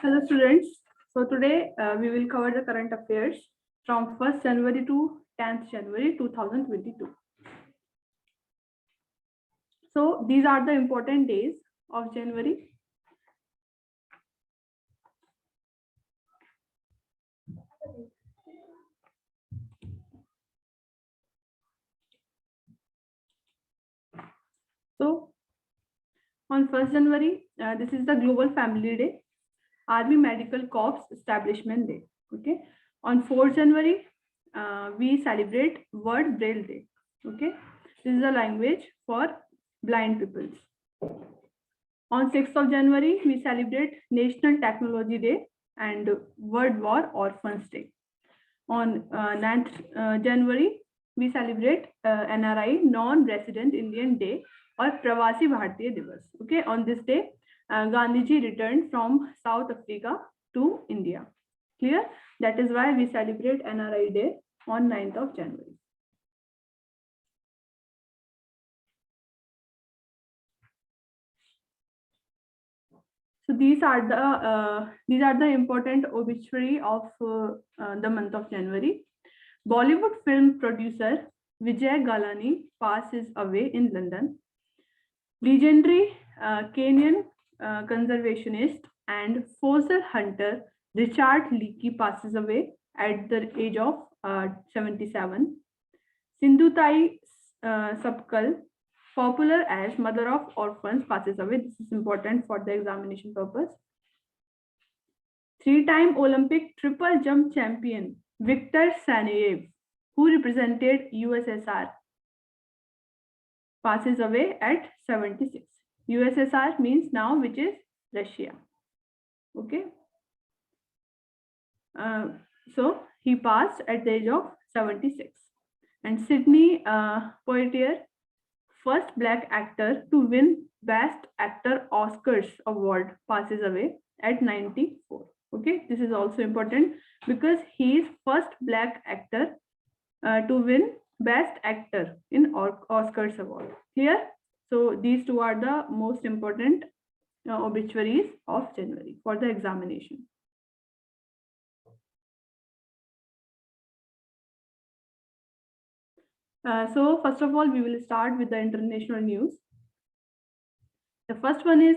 Hello students. So today we will cover the current affairs from 1st January to 10th January 2022. So these are the important days of January. So on 1st January, this is the Global Family Day, Army Medical Corps Establishment Day. Okay. On 4th January, we celebrate World Braille Day. Okay. This is a language for blind people. On 6th of January, we celebrate National Technology Day and World War Orphans Day. On 9th January, we celebrate NRI, Non-Resident Indian Day or Pravasi Bharatiya Divas. Okay, on this day, Gandhiji returned from South Africa to India. Clear? That is why we celebrate NRI Day on 9th of January. So these are the important obituary of the month of January. Bollywood film producer Vijay Galani passes away in London. Legendary Kenyan conservationist and fossil hunter Richard Leakey passes away at the age of 77. Sindhutai Sapkal, popular as Mother of Orphans, passes away. This is important for the examination purpose. Three-time Olympic triple jump champion Viktor Saneyev, who represented USSR, passes away at 76. USSR means now which is Russia. Okay. So he passed at the age of 76. And Sidney Poitier, first Black actor to win Best Actor Oscars award, passes away at 94. Okay, this is also important because he is first Black actor to win Best Actor in Oscars award. Clear? So these two are the most important obituaries of January for the examination. So first of all, we will start with the international news. The first one is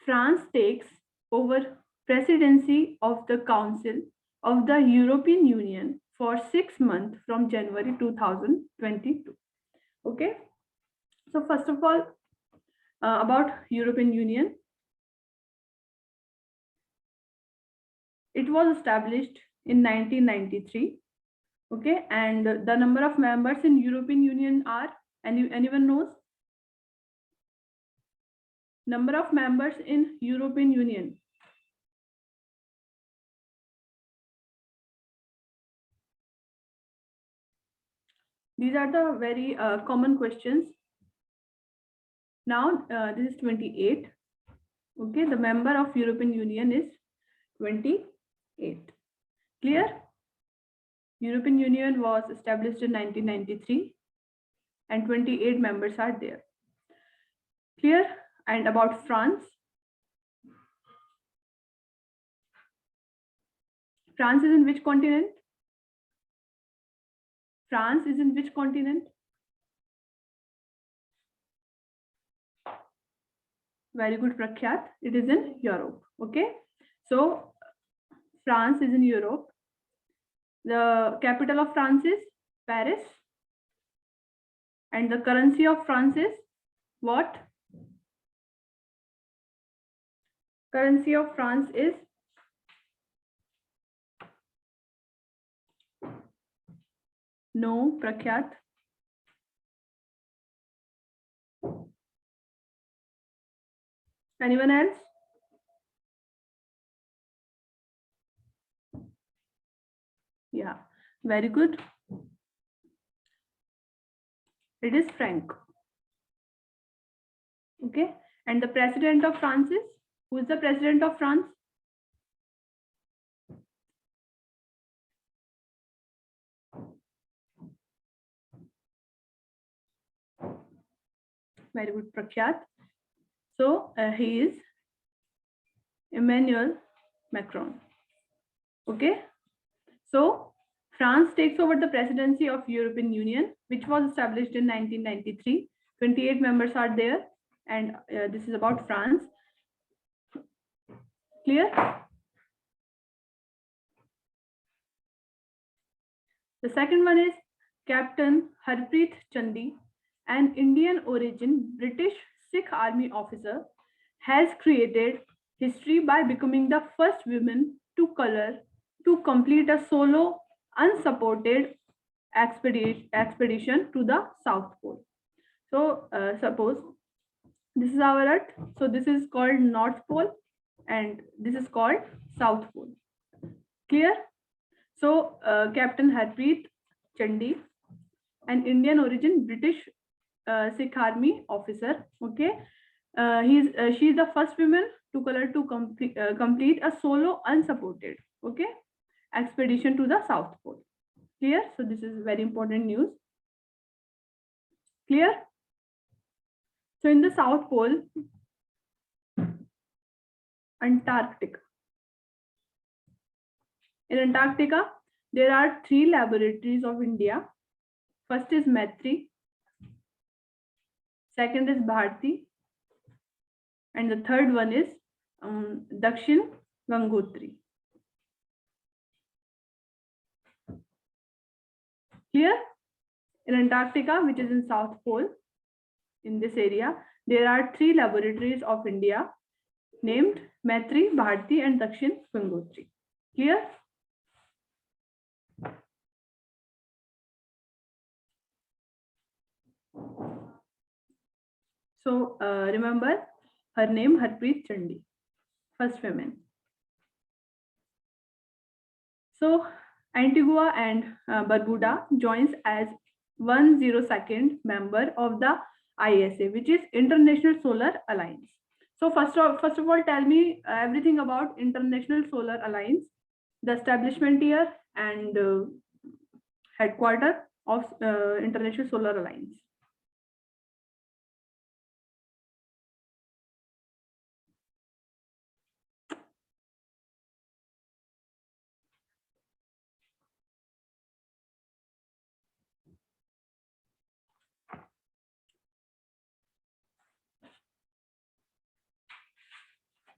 France takes over presidency of the Council of the European Union for 6 months from January 2022. Okay. So first of all, about European Union. It was established in 1993. Okay, and the number of members in European Union are, anyone knows? Number of members in European Union. These are the very common questions. Now, this is 28. Okay, the member of European Union is 28. Clear? European Union was established in 1993 and 28 members are there. Clear? And about France. France is in which continent? France is in which continent? Very good, Prakhyat. It is in Europe. Okay. So France is in Europe. The capital of France is Paris. And the currency of France is what? Currency of France is no, Prakhyat. Anyone else? Yeah, very good. It is franc. Okay, and the president of France is? Who is the president of France? Very good, Prakhyat. So he is Emmanuel Macron. Okay, so France takes over the presidency of European Union, which was established in 1993. 28 members are there, and this is about France. Clear? The second one is Captain Harpreet Chandi, an Indian origin British Sikh army officer, has created history by becoming the first woman to color to complete a solo unsupported expedition to the South Pole. So suppose this is our Earth. So this is called North Pole and this is called South Pole. Clear? So Captain Harpreet Chandi, an Indian origin British Sikh army officer. Okay, she's the first woman to color to complete a solo unsupported expedition to the South Pole. Clear? So this is very important news. Clear? So in the South Pole, Antarctica. In Antarctica, there are 3 laboratories of India. First is Maitri, second is Bharti, and the third one is Dakshin Gangotri. Here in Antarctica, which is in South Pole, in this area, there are 3 laboratories of India named Maitri, Bharti, and Dakshin Gangotri. Clear? So remember her name, Harpreet Chandi, first woman. So Antigua and Barbuda joins as 102nd member of the ISA, which is International Solar Alliance. So first of all, tell me everything about International Solar Alliance, the establishment year and headquarters of International Solar Alliance.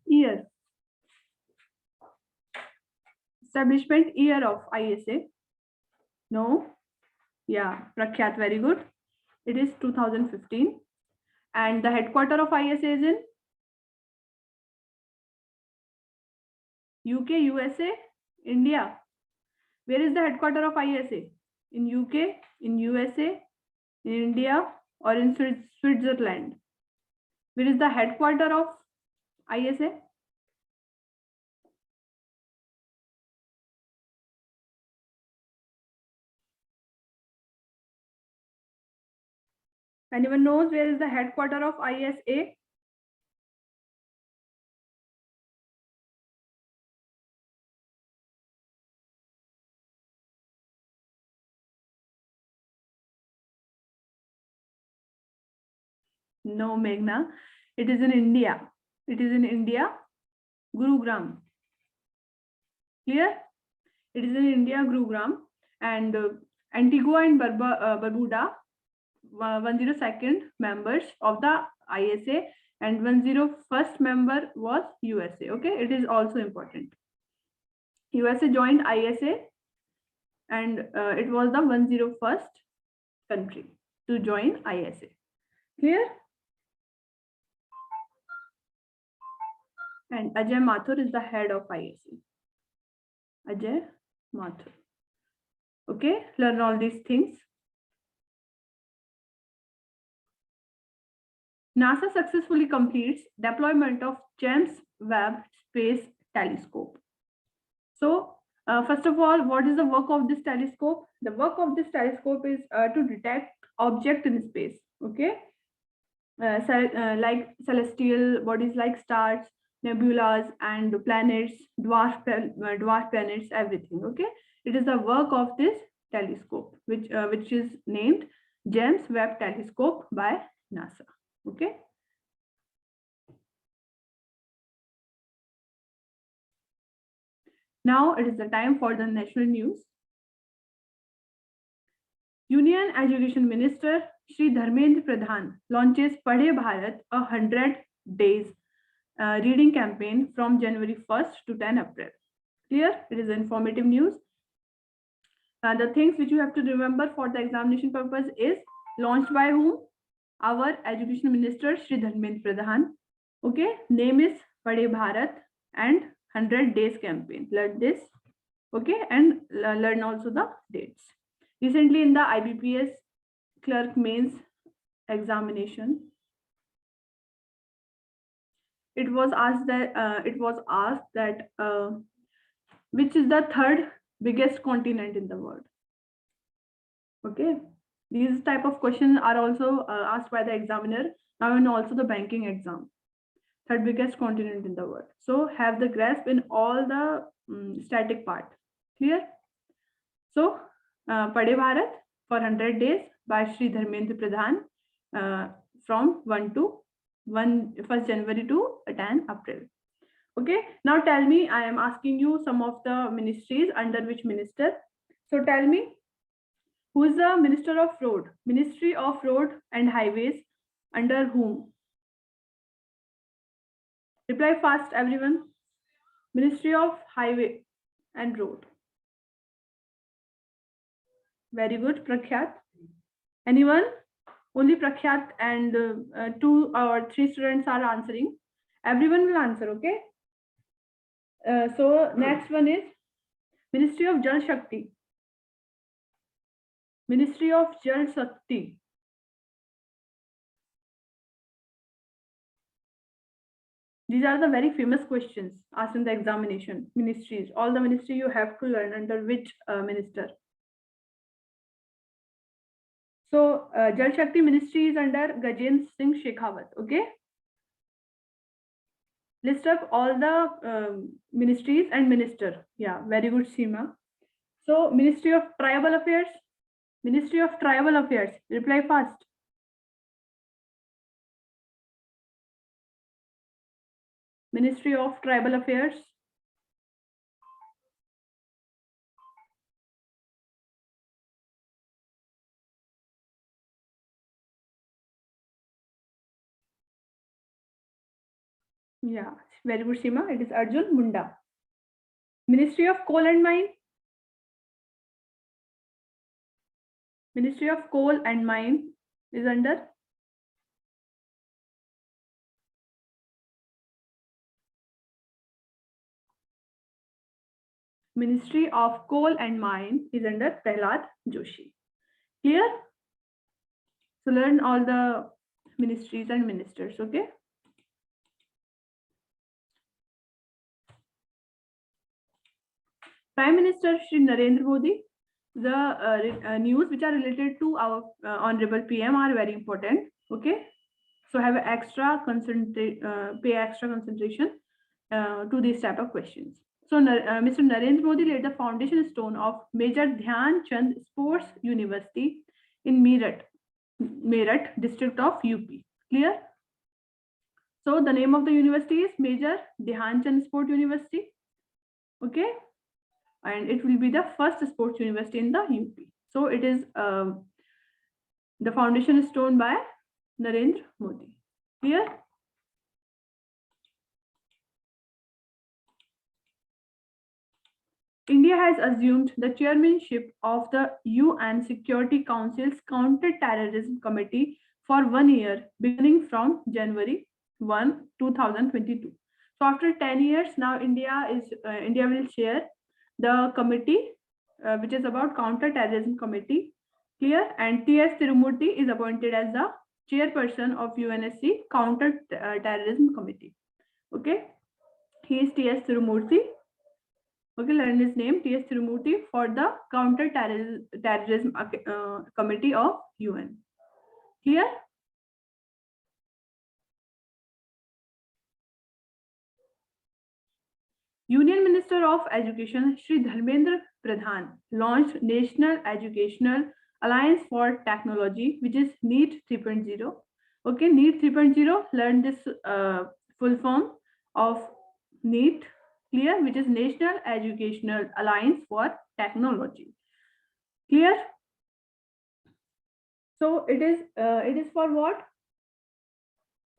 Year. Establishment year of ISA. No. Yeah, Prakhyat, very good. It is 2015. And the headquarters of ISA is in UK, USA, India. Where is the headquarters of ISA? In UK, in USA, in India, or in Switzerland? Where is the headquarters of ISA? Anyone knows where is the headquarters of ISA? No, Meghna. It is in India. It is in India, Gurugram. Clear? It is in India, Gurugram. And Antigua and Barbuda, 102nd members of the ISA, and 101st member was USA. Okay, it is also important. USA joined ISA, and it was the 101st country to join ISA. Clear? And Ajay Mathur is the head of ISA. Ajay Mathur. Okay, learn all these things. NASA successfully completes deployment of James Webb Space Telescope. So, first of all, what is the work of this telescope? The work of this telescope is to detect objects in space. Okay, like celestial bodies like stars, nebulas, and planets, dwarf planets, everything. Okay, it is the work of this telescope, which is named James Webb Telescope by NASA. Okay. Now it is the time for the national news. Union Education Minister Shri Dharmendra Pradhan launches Padhe Bharat, a 100 days reading campaign from January 1st to 10 April. Clear? It is informative news. The things which you have to remember for the examination purpose is launched by whom? Our Education Minister Shri Dharmendra Pradhan. Okay, name is Padhe Bharat and 100 days campaign. Learn this. Okay, and learn also the dates. Recently in the IBPS Clerk mains examination, it was asked that which is the third biggest continent in the world. Okay, these type of questions are also asked by the examiner now and also the banking exam. Third biggest continent in the world. So have the grasp in all the static part. Clear? So Padhe Bharat for 100 days by Shri Dharmendra Pradhan from 1st January to 10 April. Okay, now tell me, I am asking you some of the ministries under which minister. So tell me, who is the Minister of Road? Ministry of Road and Highways under whom? Reply fast, everyone. Ministry of Highway and Road. Very good, Prakhyat. Anyone? Only Prakhyat and 2 or 3 students are answering. Everyone will answer, okay? So next one is Ministry of Jal Shakti. Ministry of Jal Shakti. These are the very famous questions asked in the examination. Ministries, all the ministry you have to learn under which minister. So Jal Shakti Ministry is under Gajendra Singh Shekhawat. Okay. List up all the ministries and minister. Yeah, very good, Seema. So Ministry of Tribal Affairs. Ministry of Tribal Affairs. Reply fast. Ministry of Tribal Affairs. Yeah, very good, Seema. It is Arjun Munda. Ministry of Coal and Mine. Ministry of Coal and Mine is under Ministry of Coal and Mine is under Prahlad Joshi. Clear? So learn all the ministries and ministers, okay? Prime Minister Shri Narendra Modi, the news which are related to our Honorable PM are very important, okay? So have extra pay extra concentration to these type of questions. So Mr. Narendra Modi laid the foundation stone of Major Dhyan Chand Sports University in Meerut district of UP. Clear? So the name of the university is Major Dhyan Chand Sport University. Okay, and it will be the first sports university in the UP. So it is the foundation stone by Narendra Modi. Clear? India has assumed the chairmanship of the UN Security Council's Counter-Terrorism Committee for 1 year, beginning from January 1, 2022. So after 10 years, now India will chair the committee, which is about Counter-Terrorism Committee. Clear? And T.S. Tirumurti is appointed as the chairperson of UNSC Counter-Terrorism Committee. Okay, he is T.S. Tirumurti. Okay, learn his name, T.S. Tirumurti, for the Counter-Terrorism Committee of UN. Clear? Union Minister of Education Shri Dharmendra Pradhan launched National Educational Alliance for Technology, which is NEET 3.0. Okay, NEET 3.0, learn this full form of NEET. Clear? Which is National Educational Alliance for Technology. Clear? So it is for what?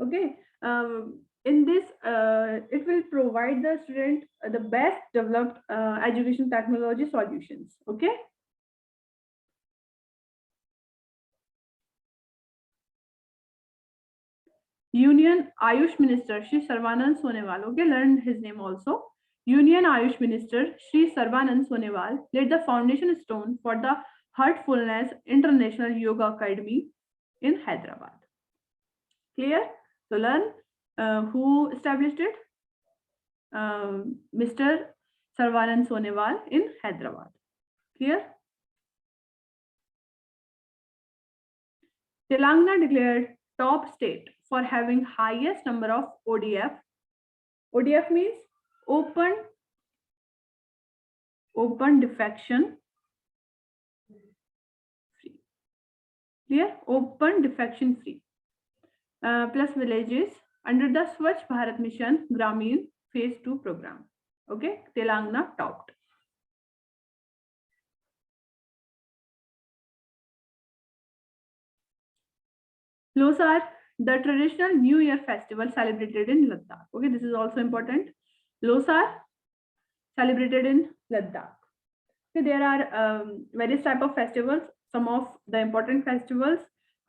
Okay. In this, it will provide the student the best developed education technology solutions. Okay. Union Ayush Minister Shri Sarvanand Sonewal. Okay, learn his name also. Union Ayush Minister Shri Sarvanand Sonewal laid the foundation stone for the Heartfulness International Yoga Academy in Hyderabad. Clear? So learn who established it? Mr. Sarvanand Sonewal in Hyderabad. Clear? Telangana declared top state for having highest number of ODF. ODF means open defection free. Clear? Open defection free. Plus villages under the Swachh Bharat Mission Gramin Phase 2 program. Okay, Telangana topped. Losar, the traditional New Year festival celebrated in Ladakh. Okay, this is also important. Losar, celebrated in Ladakh. Okay, there are various type of festivals. Some of the important festivals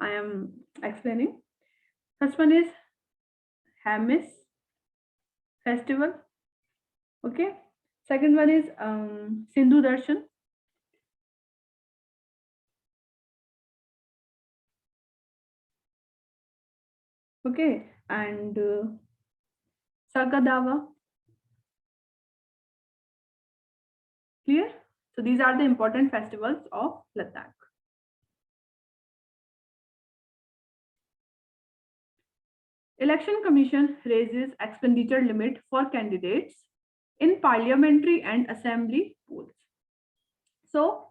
I am explaining. First one is Hamis festival. Okay. Second one is Sindhu Darshan. Okay, and Sakadawa. Clear? So these are the important festivals of Ladakh. Election Commission raises expenditure limit for candidates in parliamentary and assembly polls. So,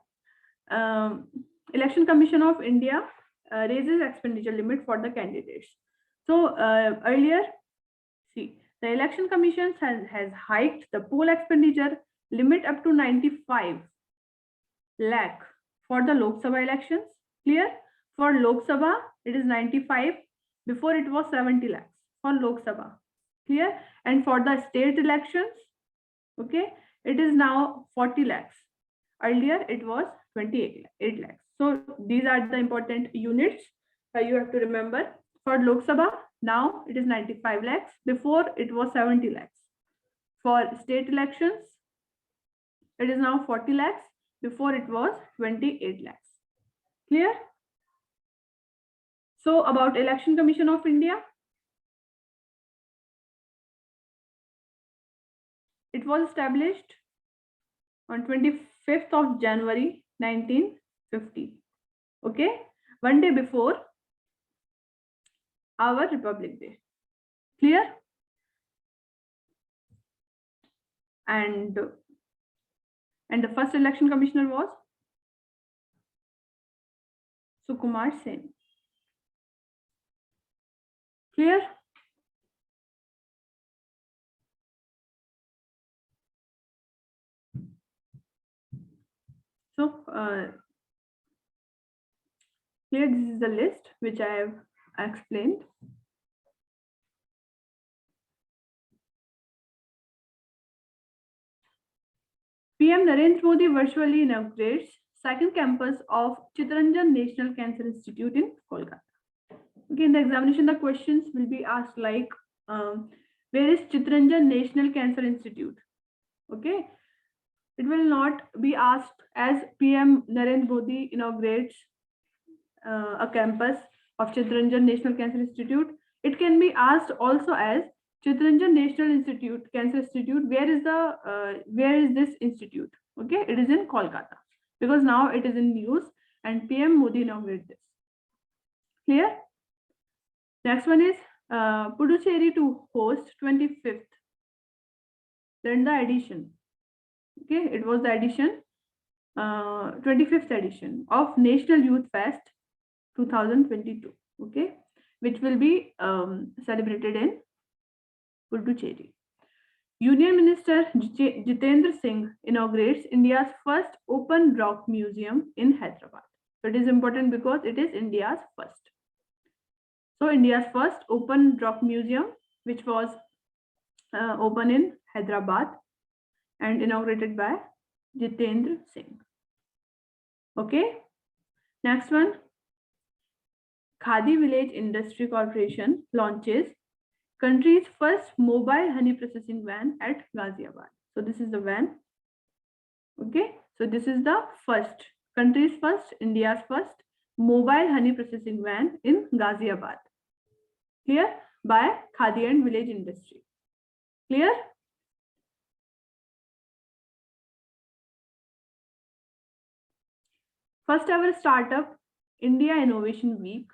Election Commission of India raises expenditure limit for the candidates. So earlier, see, the Election Commission has hiked the poll expenditure limit up to 95 lakh for the Lok Sabha elections. Clear? For Lok Sabha, it is 95. Before it was 70 lakhs for Lok Sabha. Clear? And for the state elections, okay, it is now 40 lakhs. Earlier, it was 28 lakhs. So these are the important units you have to remember. For Lok Sabha, now it is 95 lakhs. Before it was 70 lakhs. For state elections, it is now 40 lakhs. Before it was 28 lakhs. Clear? So about Election Commission of India, it was established on 25th of January 1950. Okay, one day before our Republic Day. Clear? And the first election commissioner was Sukumar Sen. Clear? So here this is the list which I have explained. PM Narendra Modi virtually inaugurates second campus of Chittaranjan National Cancer Institute in Kolkata. Okay, in the examination, the questions will be asked like, where is Chittaranjan National Cancer Institute? Okay, it will not be asked as PM Narendra Modi inaugurates a campus of Chittaranjan National Cancer Institute. It can be asked also as Chittaranjan National Institute, Cancer Institute. Where is this institute? Okay, it is in Kolkata because now it is in news and PM Modi inaugurated this. Clear? Next one is Puducherry to host 25th. Then the edition. Okay, it was the edition, 25th edition of National Youth Fest 2022. Okay, which will be celebrated in Puducherry. Union Minister Jitendra Singh inaugurates India's first open rock museum in Hyderabad. So it is important because it is India's first. So India's first open rock museum, which was open in Hyderabad and inaugurated by Jitendra Singh. Okay. Next one. Khadi Village Industry Corporation launches country's first mobile honey processing van at Ghaziabad. So this is the van. Okay. So this is the first, country's first, India's first mobile honey processing van in Ghaziabad. Clear? By Khadi and Village Industry. Clear? First ever startup India Innovation Week,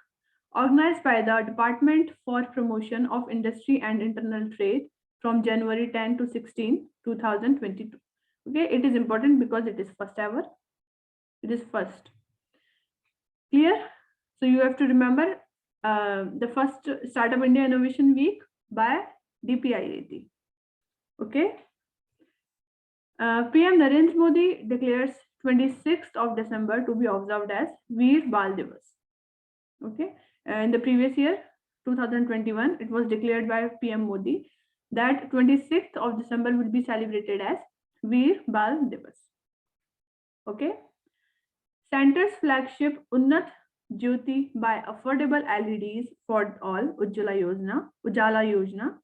organized by the Department for Promotion of Industry and Internal Trade from January 10 to 16, 2022. Okay, it is important because it is first ever. It is first. Clear? So you have to remember the first Startup India Innovation Week by DPIIT. Okay. PM Narendra Modi declares 26th of December to be observed as Veer Bal Divas. Okay. In the previous year, 2021, it was declared by PM Modi that 26th of December will be celebrated as Veer Bal Divas. Okay. Center's flagship Unnat Jyoti by affordable LEDs for all, Ujjala Yojana.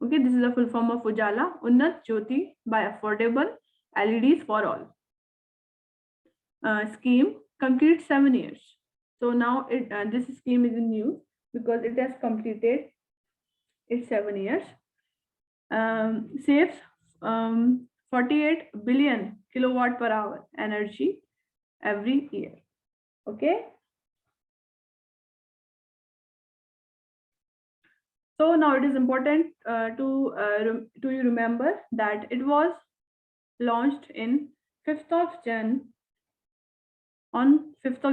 Okay, this is the full form of Ujala, Unnat Jyoti by affordable LEDs for all. Scheme completes 7 years. So now this scheme is in news because it has completed its 7 years. Saves 48 billion kilowatt per hour energy every year. Okay. So now it is important to you remember that it was launched in 5th of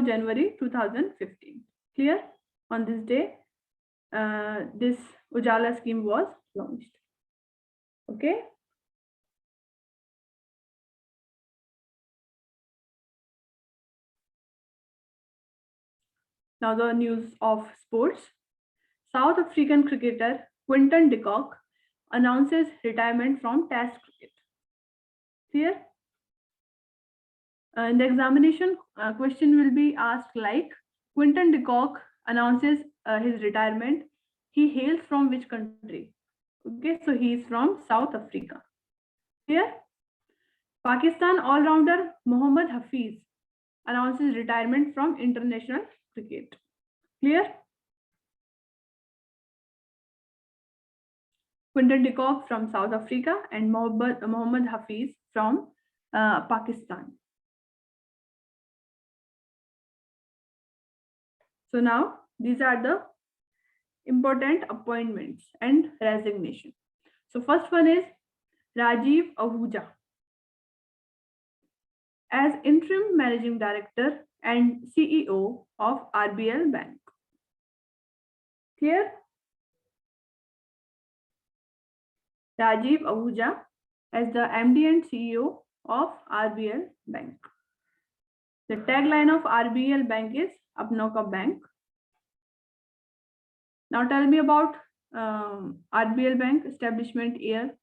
January 2015. Clear? On this day, this Ujala scheme was launched. Okay. Now the news of sports. South African cricketer Quinton de Kock announces retirement from Test cricket. Clear? In the examination, question will be asked like, Quinton de Kock announces his retirement. He hails from which country? Okay, so he is from South Africa. Clear? Pakistan all-rounder Mohammad Hafiz announces retirement from international cricket. Clear? Quinton de Kock from South Africa and Mohammad Hafiz from Pakistan. So now these are the important appointments and resignation. So first one is Rajiv Ahuja as interim managing director and CEO of RBL Bank. Clear? Rajiv Ahuja as the MD and CEO of RBL Bank. The tagline of RBL Bank is Apno Ka Bank. Now tell me about RBL Bank establishment year.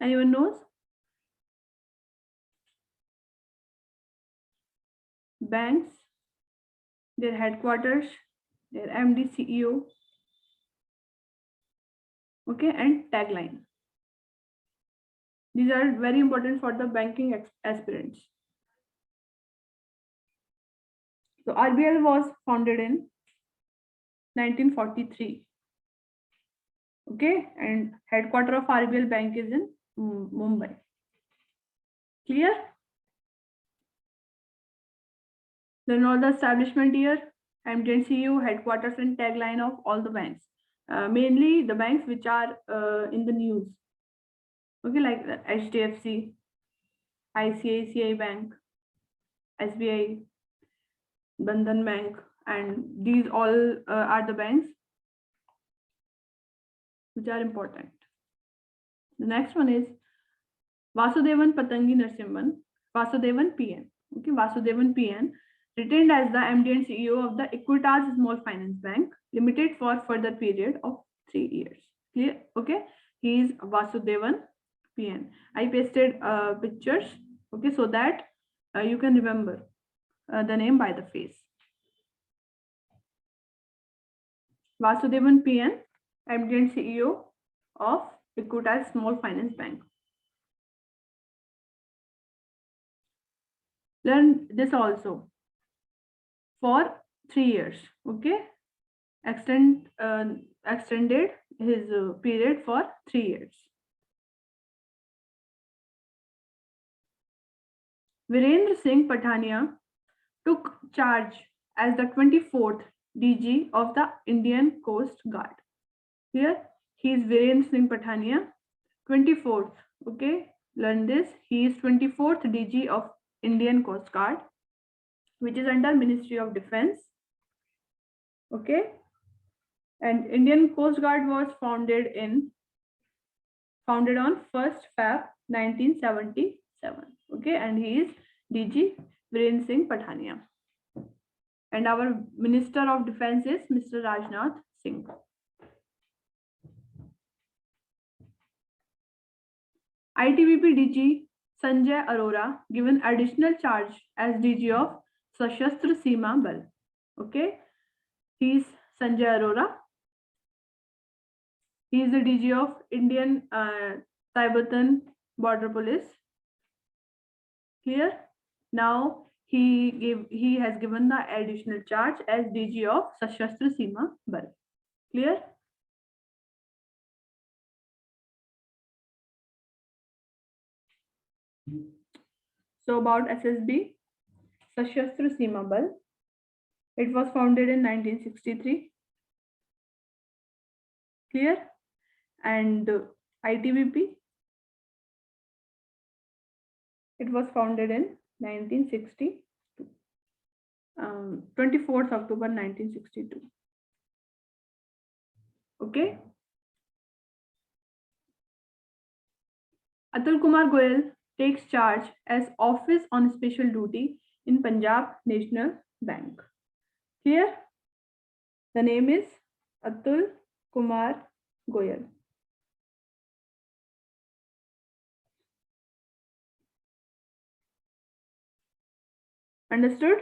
Anyone knows? Banks, their headquarters, their MD, CEO, okay, and tagline. These are very important for the banking aspirants. So RBL was founded in 1943. Okay, and headquarter of RBL Bank is in Mumbai. Clear? Then all the establishment year, MD and CEO, headquarters and tagline of all the banks. mainly the banks which are in the news. Okay, like HDFC, ICICI Bank, SBI, Bandhan Bank, and these all are the banks which are important. The next one is Vasudevan Patangi Narasimhan, Vasudevan PN. Okay, Vasudevan PN, retained as the MD and CEO of the Equitas Small Finance Bank Limited for further period of 3 years. Clear? Okay, he is Vasudevan PN. I pasted pictures, okay, so that you can remember the name by the face. Vasudevan PN, MD and CEO of Equitas Small Finance Bank. Learn this also for 3 years. Okay, extended his period for 3 years. Virendra Singh Pathania took charge as the 24th DG of the Indian Coast Guard. Here, he is Virendra Singh Pathania, 24th. Okay, learn this. He is 24th DG of Indian Coast Guard, which is under Ministry of Defense. Okay, and Indian Coast Guard was founded on 1st Feb 1977. Okay, and he is DG Virendra Singh Pathania. And our Minister of Defense is Mr. Rajnath Singh. ITBP DG Sanjay Arora given additional charge as DG of Sashastra Seema Bal. Okay, he is Sanjay Arora. He is the DG of Indian Tibetan Border Police. Clear? Now he has given the additional charge as DG of Sashastra Seema Bal. Clear? So about SSB, Sashastra Seema Bal. It was founded in 1963. Clear? And ITBP, it was founded in 1962. 24th October 1962. Okay. Atul Kumar Goyal takes charge as Office on Special Duty in Punjab National Bank. Here, the name is Atul Kumar Goyal. Understood?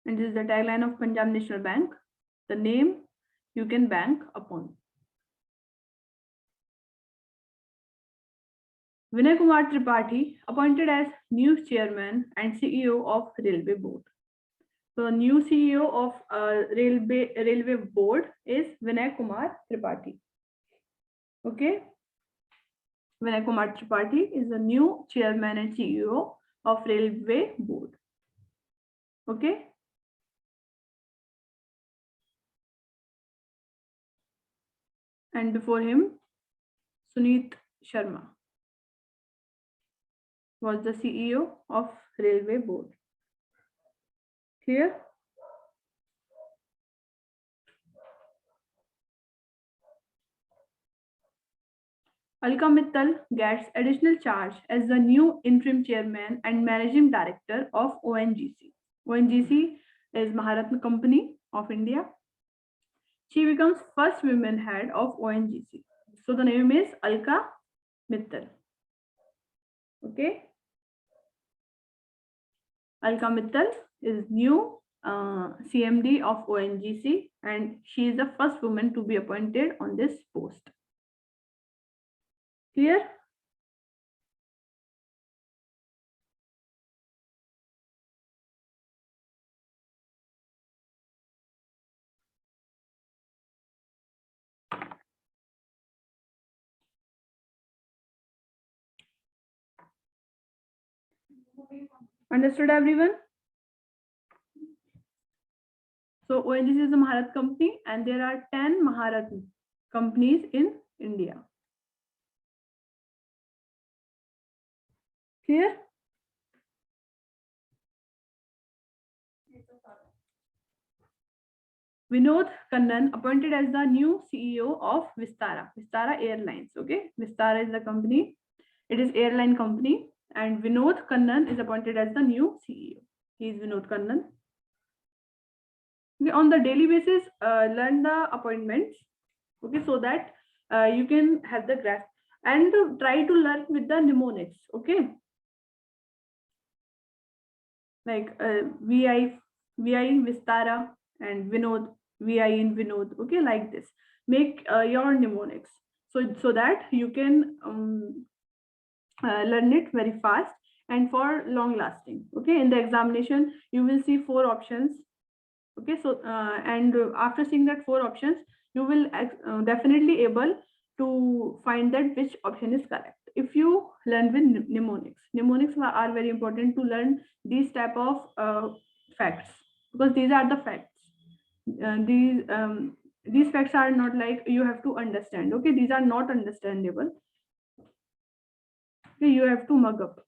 And this is the tagline of Punjab National Bank. The name you can bank upon. Vinay Kumar Tripathi appointed as new chairman and CEO of Railway Board. So new CEO of Railway Board is Vinay Kumar Tripathi. Okay. Vinay Kumar Tripathi is the new chairman and CEO of Railway Board. Okay. And before him, Suneet Sharma was the CEO of Railway Board. Clear? Alka Mittal gets additional charge as the new interim chairman and managing director of ONGC. ONGC is Maharatna Company of India. She becomes first women head of ONGC. So the name is Alka Mittal. Okay. Alka Mittal is new CMD of ONGC and she is the first woman to be appointed on this post. Clear? Understood, everyone? So ONGC is a Maharat company, and there are 10 Maharat companies in India. Clear? Vinod Kannan appointed as the new CEO of Vistara Airlines. Okay, Vistara is the company. It is airline company, and Vinod Kannan is appointed as the new CEO. He is Vinod Kannan. Okay, on the daily basis, learn the appointments. Okay, so that you can have the graph, and try to learn with the mnemonics. Okay, like VI Vistara and Vinod, VI in Vinod. Okay, like this. Make your mnemonics so that you can learn it very fast and for long lasting. Okay, in the examination you will see 4 options. Okay, so and after seeing that 4 options, you will definitely able to find that which option is correct if you learn with mnemonics are very important to learn these type of facts, because these are the facts. These facts are not like you have to understand. Okay, these are not understandable. Okay, you have to mug up.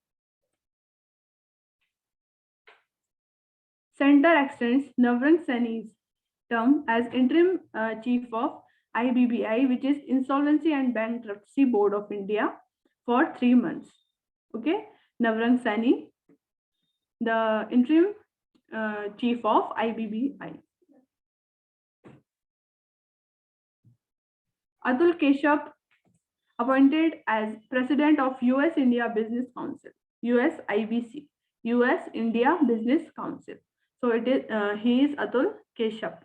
Center extends Navrang Saini's term as interim chief of IBBI, which is Insolvency and Bankruptcy Board of India, for 3 months. Okay, Navrang Saini, the interim chief of IBBI. Atul Keshav appointed as president of US India Business Council, USIBC, US India Business Council. So it is he is Atul Keshav.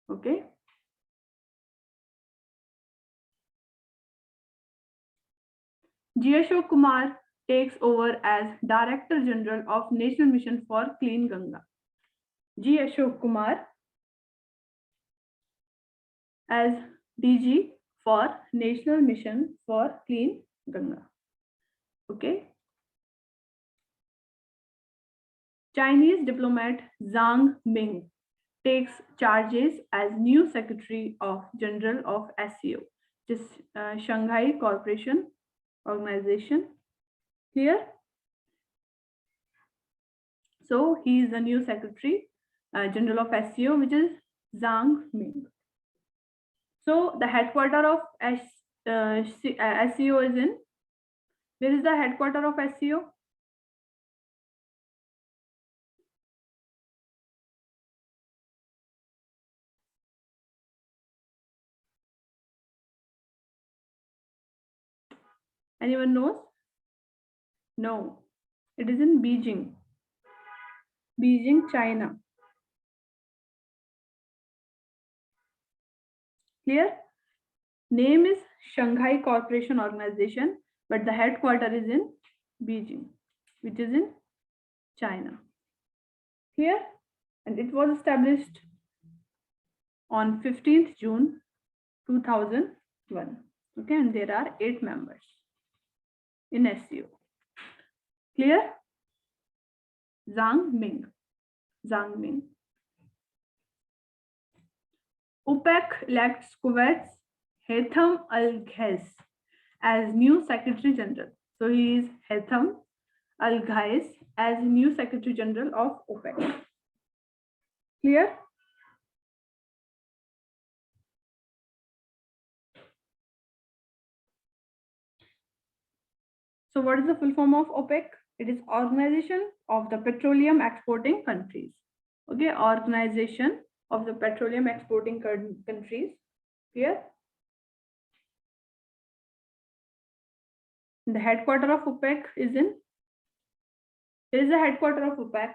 Okay. G. Ashok Kumar takes over as Director General of National Mission for Clean Ganga. G. Ashok Kumar as DG for National Mission for Clean Ganga. Okay. Chinese diplomat Zhang Ming takes charges as new Secretary of General of SCO, just Shanghai Cooperation Organization. Clear? So he is the new Secretary General of SCO, which is Zhang Ming. So the headquarter of SCO is in. Where is the headquarter of SCO? Anyone knows? No, it is in Beijing. Beijing, China. Clear? Name is Shanghai Cooperation Organization, but the headquarter is in Beijing, which is in China. Clear? And it was established on 15th June 2001. Okay, and there are 8 members in SCO. Clear? Zhang Ming. Zhang Ming. OPEC elects Kuwait's Haitham Al-Ghais as new Secretary General. So he is Haitham Al-Ghais as new Secretary General of OPEC. Clear? So what is the full form of OPEC? It is Organization of the Petroleum Exporting Countries. Okay, Organization of the Petroleum Exporting Countries. Clear? The headquarter of OPEC is in. There is a headquarter of OPEC.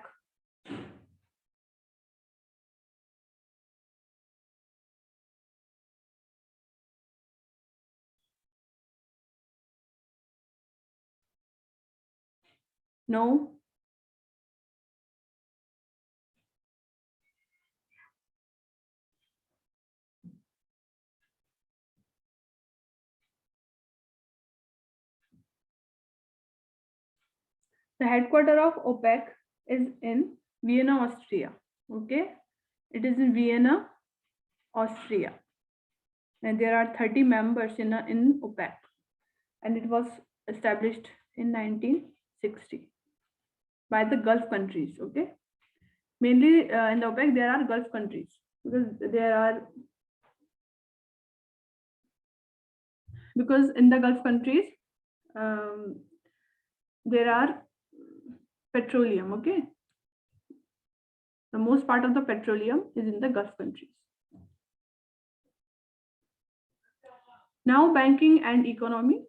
No. The headquarter of OPEC is in Vienna, Austria. Okay, it is in Vienna, Austria, and there are 30 members in OPEC, and it was established in 1960 by the Gulf countries. Okay, mainly in the OPEC there are Gulf countries, because in the Gulf countries there are petroleum. Okay, the most part of the petroleum is in the Gulf countries. Now, banking and economy.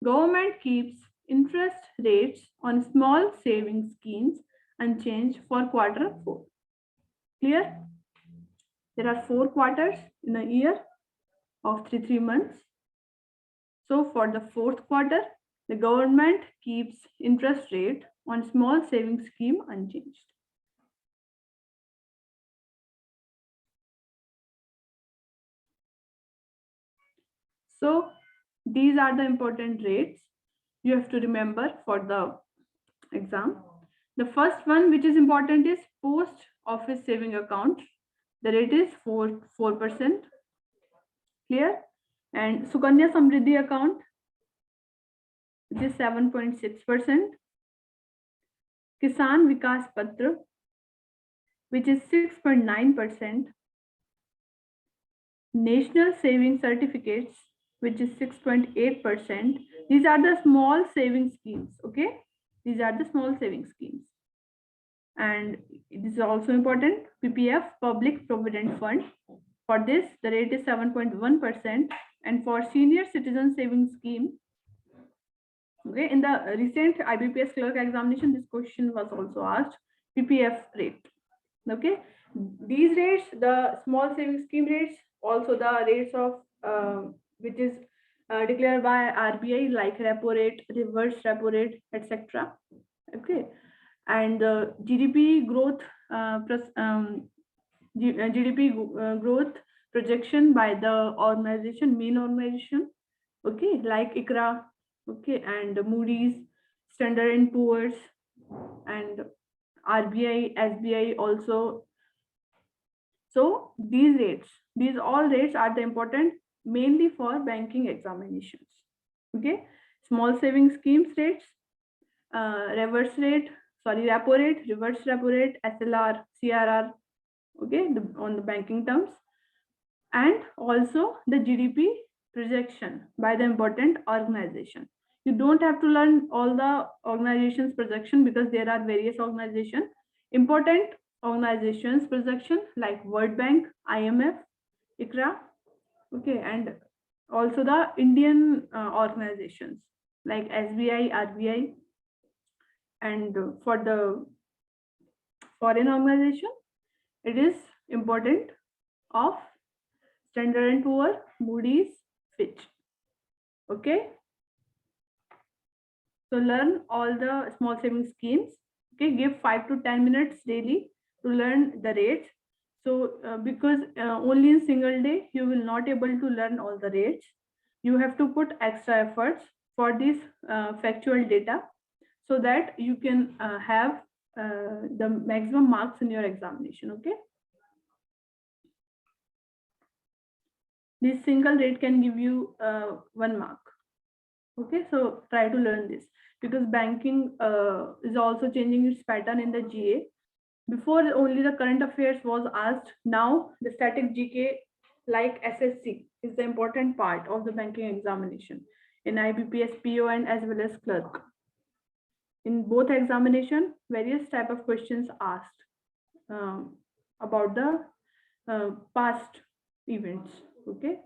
Government keeps interest rates on small savings schemes unchanged for Q4. Clear? There are 4 quarters in a year of 3 months. So for the 4th quarter, the government keeps interest rate on small savings scheme unchanged. So these are the important rates you have to remember for the exam. The first one which is important is post office saving account. The rate is 4%. Clear? And Sukanya Samriddhi account, which is 7.6%. Kisan Vikas Patra, which is 6.9%. National Saving Certificates, which is 6.8%. These are the small saving schemes. Okay, these are the small saving schemes. And this is also important, PPF, Public Provident Fund. For this, the rate is 7.1%. And for Senior Citizen Savings Scheme, okay, in the recent IBPS clerk examination, this question was also asked, PPF rate. Okay, these rates, the small savings scheme rates, also the rates of which is declared by RBI, like repo rate, reverse repo rate, etc. Okay, and the GDP growth growth projection by the organization, main organization, okay, like ICRA, okay, and Moody's, Standard and Poor's, and RBI, SBI also. So these all rates are the important mainly for banking examinations. Okay, small savings schemes rates, reverse rate, sorry, repo rate, reverse repo rate, SLR, CRR, okay, on the banking terms, and also the GDP projection by the important organization. You don't have to learn all the organizations projection because there are various organizations. Important organizations projection like World Bank, IMF, ICRA, okay, and also the Indian organizations like SBI, RBI, and for the foreign organization, it is important of Standard and Poor, Moody's, Fitch. Okay. So learn all the small savings schemes. Okay, give 5 to 10 minutes daily to learn the rates. So because only in single day you will not able to learn all the rates. You have to put extra efforts for this factual data so that you can have the maximum marks in your examination. Okay. This single rate can give you 1 mark. Okay, so try to learn this because banking is also changing its pattern in the GA. Before only the current affairs was asked. Now the static GK like SSC is the important part of the banking examination in IBPS, PO, and as well as clerk. In both examination, various type of questions asked about the past events. Okay.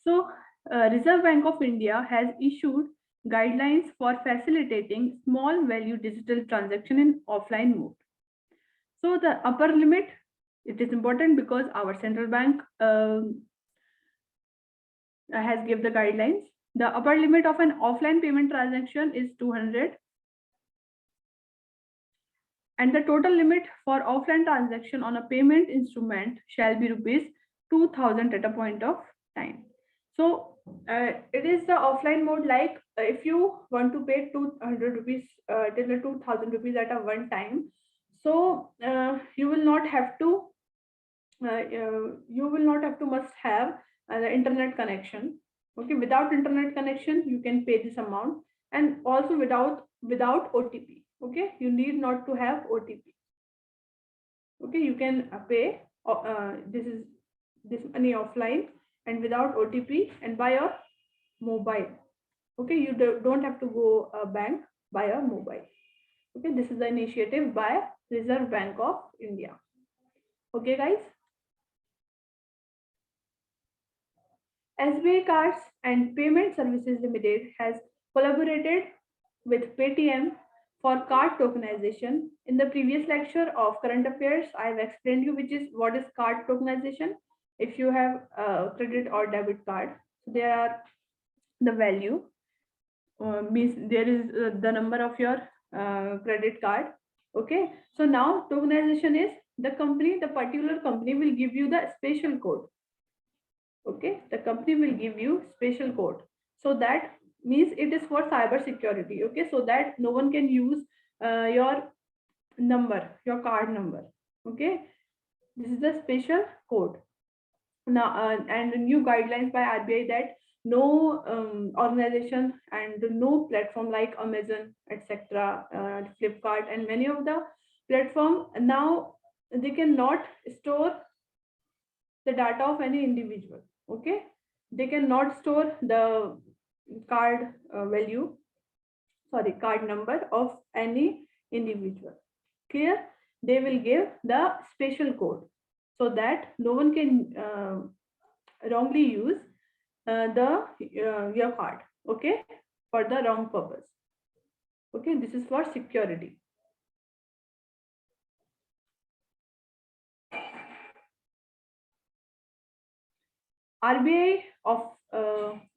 So, Reserve Bank of India has issued guidelines for facilitating small value digital transaction in offline mode. So the upper limit, it is important because our central bank has given the guidelines. The upper limit of an offline payment transaction is 200. And the total limit for offline transaction on a payment instrument shall be rupees 2000 at a point of time. So it is the offline mode, like if you want to pay 200 rupees till the 2000 rupees at a one time, so you will not have to must have the internet connection. Okay, without internet connection you can pay this amount, and also without OTP. Okay, you need not to have OTP. Okay, you can pay this money offline and without OTP and by your mobile. Okay, you don't have to go bank by your mobile. Okay, this is the initiative by Reserve Bank of India. Okay, guys. SBI Cards and Payment Services Limited has collaborated with Paytm for card tokenization. In the previous lecture of current affairs, I have explained you what is card tokenization. If you have a credit or debit card, so there are the value means there is the number of your credit card. Okay, so now tokenization is the particular company will give you the special code. Okay, the company will give you special code, so that means it is for cyber security. Okay, so that no one can use your card number. Okay, this is the special code. Now and new guidelines by RBI that no organization and no platform like Amazon, etc., Flipkart, and many of the platform now they cannot store the data of any individual. Okay, they cannot store the card card number of any individual. Clear? They will give the special code so that no one can wrongly use your card. Okay, for the wrong purpose. Okay, this is for security.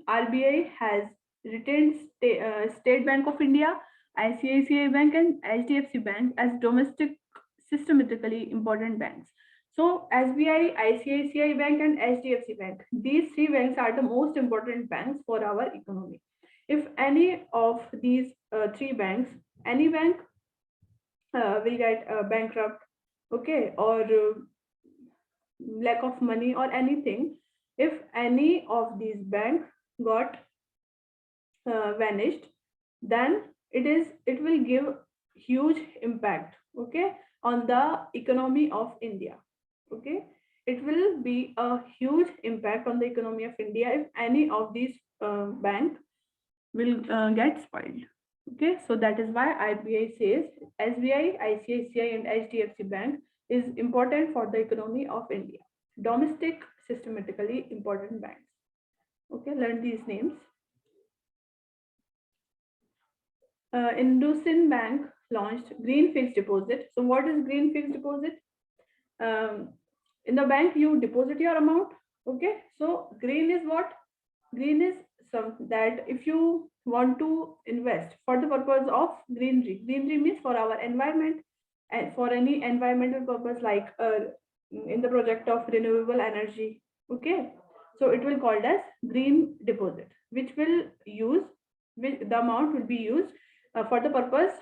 RBI has retained State Bank of India, ICICI Bank, and HDFC Bank as domestic systematically important banks. So SBI, ICICI Bank, and HDFC Bank, these three banks are the most important banks for our economy. If any of these three banks, any bank will get bankrupt, okay, or lack of money or anything, if any of these banks got vanished, then it will give huge impact, okay, on the economy of India. Okay, it will be a huge impact on the economy of India if any of these banks will get spoiled. Okay, so that is why RBI says SBI, ICICI, and HDFC Bank is important for the economy of India. Domestic, systematically important banks. Okay, learn these names. IndusInd Bank launched green fixed deposit. So what is green fixed deposit? In the bank you deposit your amount. Okay, so green is what? Green is that if you want to invest for the purpose of greenery means for our environment and for any environmental purpose, like in the project of renewable energy. Okay, so it will called as green deposit, which the amount will be used for the purpose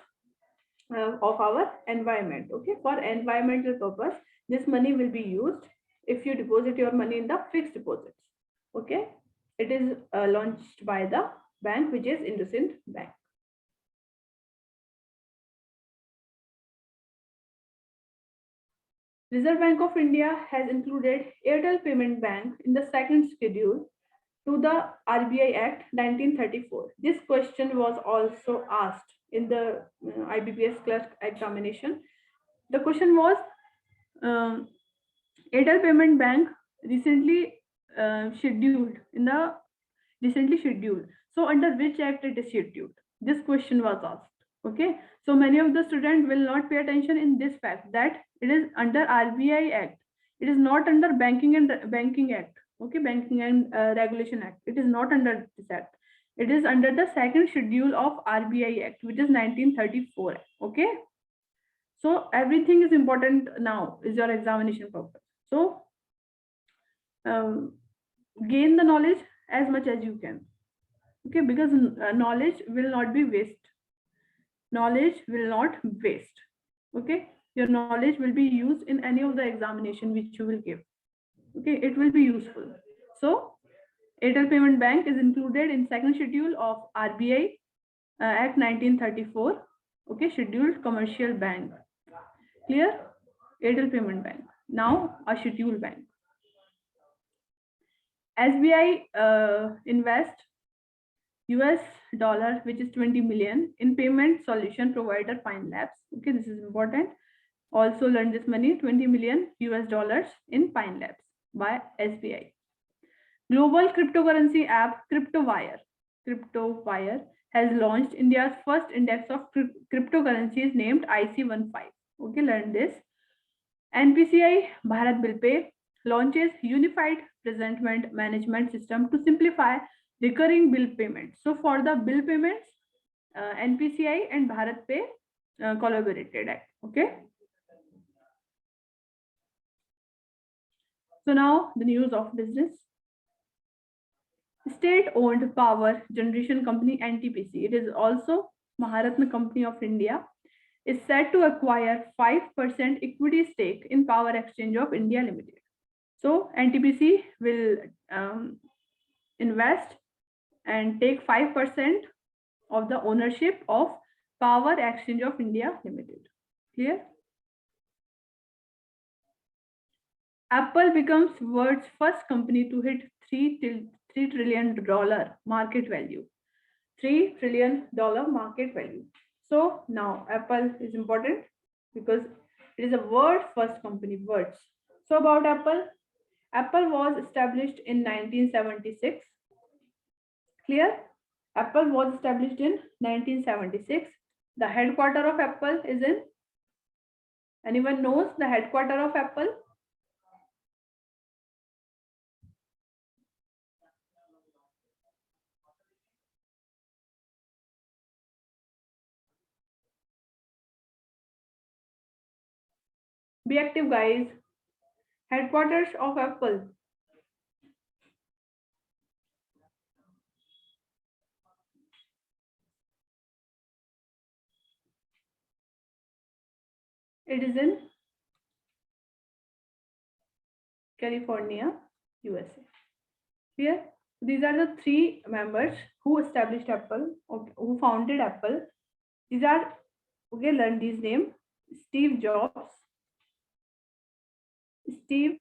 of our environment. Okay, for environmental purpose this money will be used if you deposit your money in the fixed deposits. Okay, it is launched by the bank, which is IndusInd Bank. Reserve Bank of India has included Airtel Payment Bank in the second schedule to the RBI Act 1934. This question was also asked in the IBPS Clerk examination. The question was Airtel Payment Bank recently scheduled. So under which act it is scheduled? This question was asked. Okay, so many of the students will not pay attention in this fact that it is under RBI Act. It is not under Banking Act. Okay, Banking and Regulation Act. It is not under this act. It is under the second schedule of RBI Act, which is 1934. Okay. So everything is important now is your examination purpose. So gain the knowledge as much as you can. Okay, because knowledge will not be waste. Knowledge will not waste. Okay, your knowledge will be used in any of the examination which you will give. Okay, it will be useful. So Airtel Payment Bank is included in second schedule of RBI Act 1934. Okay, scheduled commercial bank. Clear? Airtel Payment Bank. Now a scheduled bank. SBI Invest US dollar, which is 20 million in payment solution provider Pine Labs. Okay, this is important. Also learn this money, 20 million US dollars in Pine Labs by SBI. Global cryptocurrency app CryptoWire has launched India's first index of cryptocurrencies named IC15. Okay, learn this. NPCI Bharat Bill Pay launches unified presentment management system to simplify recurring bill payments. So for the bill payments, NPCI and Bharat Pay collaborated. Okay. So now the news of business. State-owned power generation company NTPC, it is also Maharatna Company of India, is set to acquire 5% equity stake in Power Exchange of India Limited. So NTPC will invest and take 5% of the ownership of Power Exchange of India Limited. Clear? Apple becomes world's first company to hit $3 trillion market value. $3 trillion market value. So now Apple is important because it is a world first company. Words. So about Apple. Apple was established in 1976. Clear? Apple was established in 1976. The headquarter of Apple is in? Anyone knows the headquarter of Apple? Be active, guys. Headquarters of Apple. It is in California, USA. Here, these are the three members who established Apple, who founded Apple. These are, okay, learn these names. Steve Jobs, Steve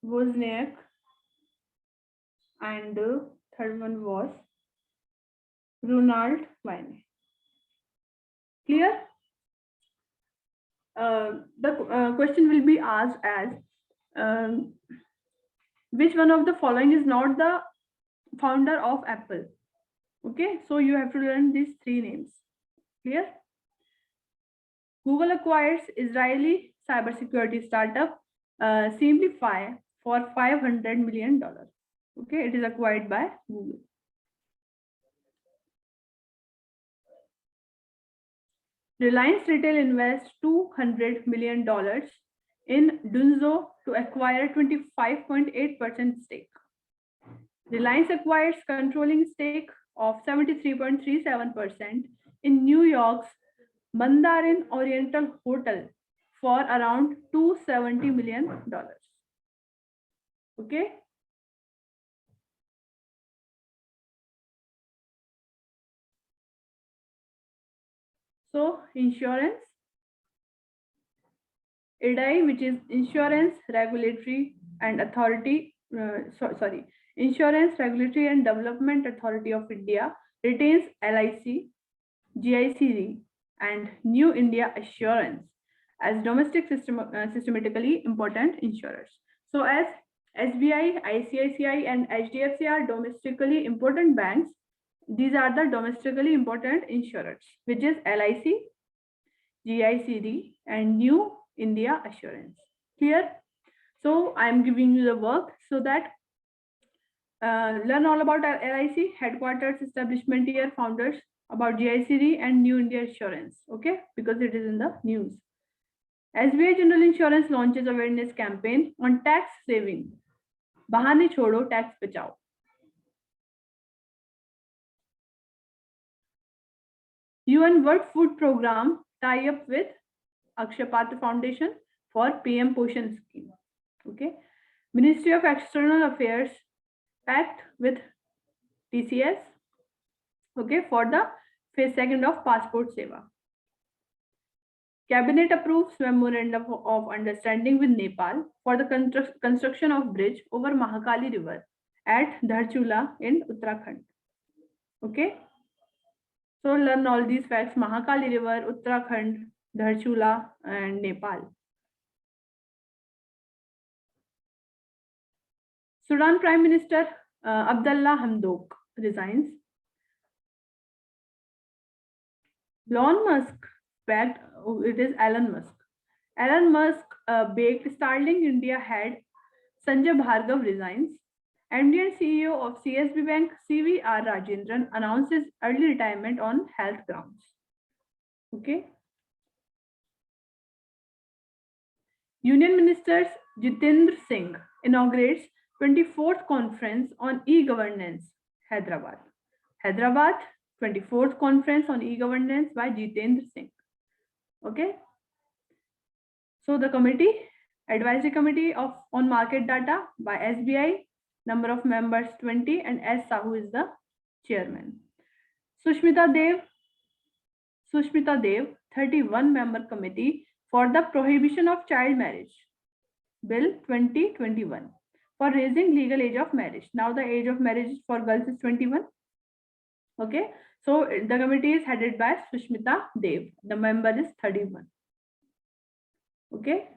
Wozniak, and the third one was Ronald Pyne. Clear? The question will be asked as which one of the following is not the founder of Apple? Okay, so you have to learn these three names. Clear? Google acquires Israeli cybersecurity startup Simplify for $500 million. Okay, it is acquired by Google. Reliance Retail invests $200 million in Duzo to acquire 25.8% stake. Reliance acquires controlling stake of 73.37% in New York's Mandarin Oriental Hotel for around $270 million. Okay. So insurance, IDI, which is Insurance Regulatory and Authority, Insurance Regulatory and Development Authority of India, retains LIC, GIC and New India Assurance as domestic systematically important insurers. So as SBI, ICICI and HDFC are domestically important banks, these are the domestically important insurers, which is LIC, GICD and New India Assurance. Clear? So I am giving you the work so that learn all about LIC, headquarters, establishment year, founders, about GICD and New India Insurance, okay, because it is in the news. SBI General Insurance launches awareness campaign on tax saving. Bahane chodo, tax bachao. UN World Food Program tie up with Akshay Patra Foundation for PM Poshan scheme. Okay. Ministry of External Affairs pact with TCS. Okay, for the phase 2 of passport seva. Cabinet approves memorandum of understanding with Nepal for the construction of bridge over Mahakali River at Dharchula in Uttarakhand. Okay. So learn all these facts: Mahakali River, Uttarakhand, Dharchula, and Nepal. Sudan Prime Minister Abdullah Hamdok resigns. Elon Musk backed, it is Elon Musk. Elon Musk baked Starlink India head Sanjay Bhargav resigns. MD and CEO of CSB Bank CVR Rajendran announces early retirement on health grounds. Okay. Union Minister Jitendra Singh inaugurates 24th conference on e-governance, Hyderabad. Hyderabad, 24th conference on e-governance by Jitendra Singh. Okay. So the committee, advisory committee on market data by SBI, number of members 20, and S. Sahu is the chairman. Sushmita Dev, 31 member committee for the prohibition of child marriage, Bill 2021, for raising legal age of marriage. Now the age of marriage for girls is 21. Okay, so the committee is headed by Sushmita Dev. The member is 31. Okay.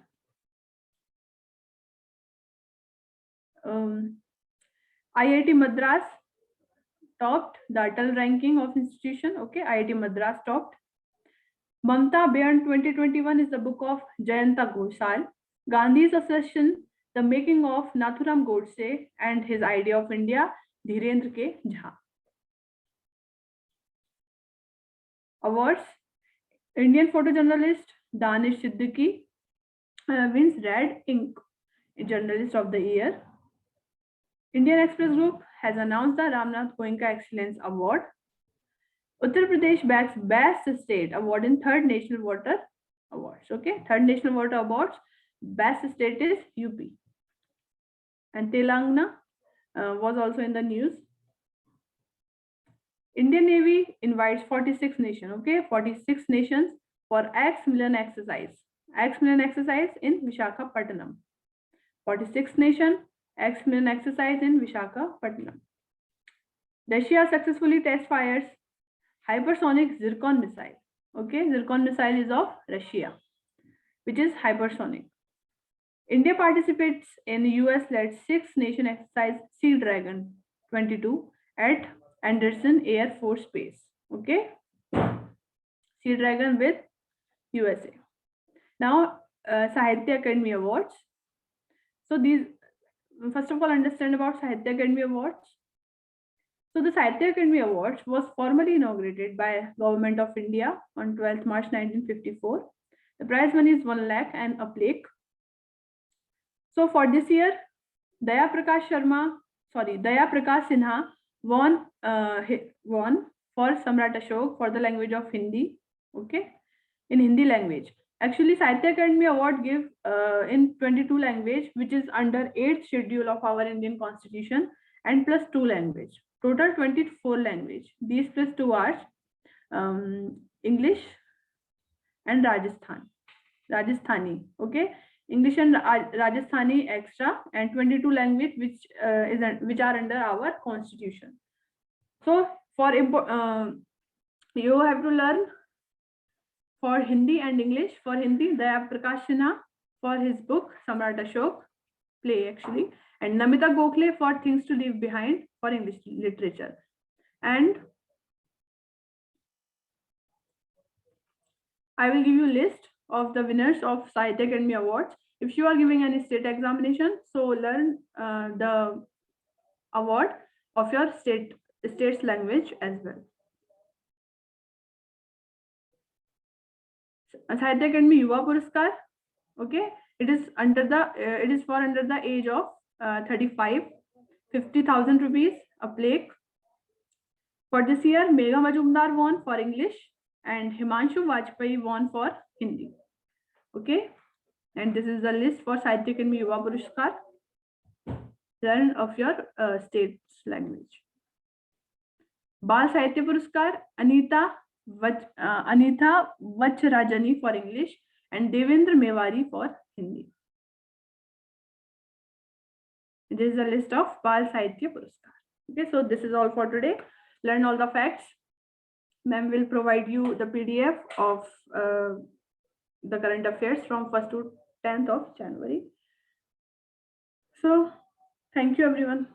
IIT Madras topped the Atal ranking of institution. Okay, IIT Madras topped. Mamta Beyond 2021 is the book of Jayanta Ghoshal. Gandhi's Assertion, The Making of Nathuram Godse and His Idea of India, Dhirendra K. Jha. Awards: Indian photojournalist Danish Siddiqui wins Red Ink Journalist of the Year. Indian Express Group has announced the Ramnath Goenka Excellence Award. Uttar Pradesh backs Best State Award in 3rd National Water Awards. Okay, 3rd National Water Awards. Best state is UP. And Telangana was also in the news. Indian Navy invites 46 nations. Okay, 46 nations for X Million exercise. X Million exercise in Visakhapatnam. 46 nation X Million exercise in Visakhapatnam. Russia successfully test fires hypersonic Zircon missile. Okay, Zircon missile is of Russia, which is hypersonic. India participates in US-led 6-nation exercise Sea Dragon 22 at Anderson Air Force Base. Okay, Sea Dragon with USA. Now, Sahitya Academy Awards. So these, first of all, understand about Sahitya Academy Awards. So the Sahitya Academy Awards was formally inaugurated by Government of India on 12th March 1954. The prize money is 1 lakh and a plaque. So for this year, Daya Prakash Sinha won for Samrat Ashok for the language of Hindi. Okay, in Hindi language. Actually, Sahitya Academy Award give in 22 language, which is under 8th schedule of our Indian Constitution, and plus 2 language. Total 24 language. These plus 2 are English and Rajasthani. Okay, English and Rajasthani extra, and 22 language which are under our Constitution. So for you have to learn for Hindi and English. For Hindi, Daya Prakash Sinha for his book Samrat Ashok, play actually, and Namita Gokhale for Things to Leave Behind for English literature. And I will give you a list of the winners of Sahitya Academy Awards. If you are giving any state examination, so learn the award of your state's language as well. Sahitya Academy Yuva Puraskar. Okay, it is under the it is for under the age of 35. 50,000 rupees a plaque. For this year, Megha Majumdar won for English and Himanshu Vajpayee won for Hindi. Okay, and this is the list for Sahitya Academy Yuva Puraskar. Learn of your state language. Bal Sahitya Puraskar, Anita Vachrajani for English and Devendra Mewari for Hindi. This is a list of Bal Sahitya Puraskar. Okay, so this is all for today. Learn all the facts. Ma'am will provide you the PDF of the current affairs from 1st to 10th of January. So, thank you everyone.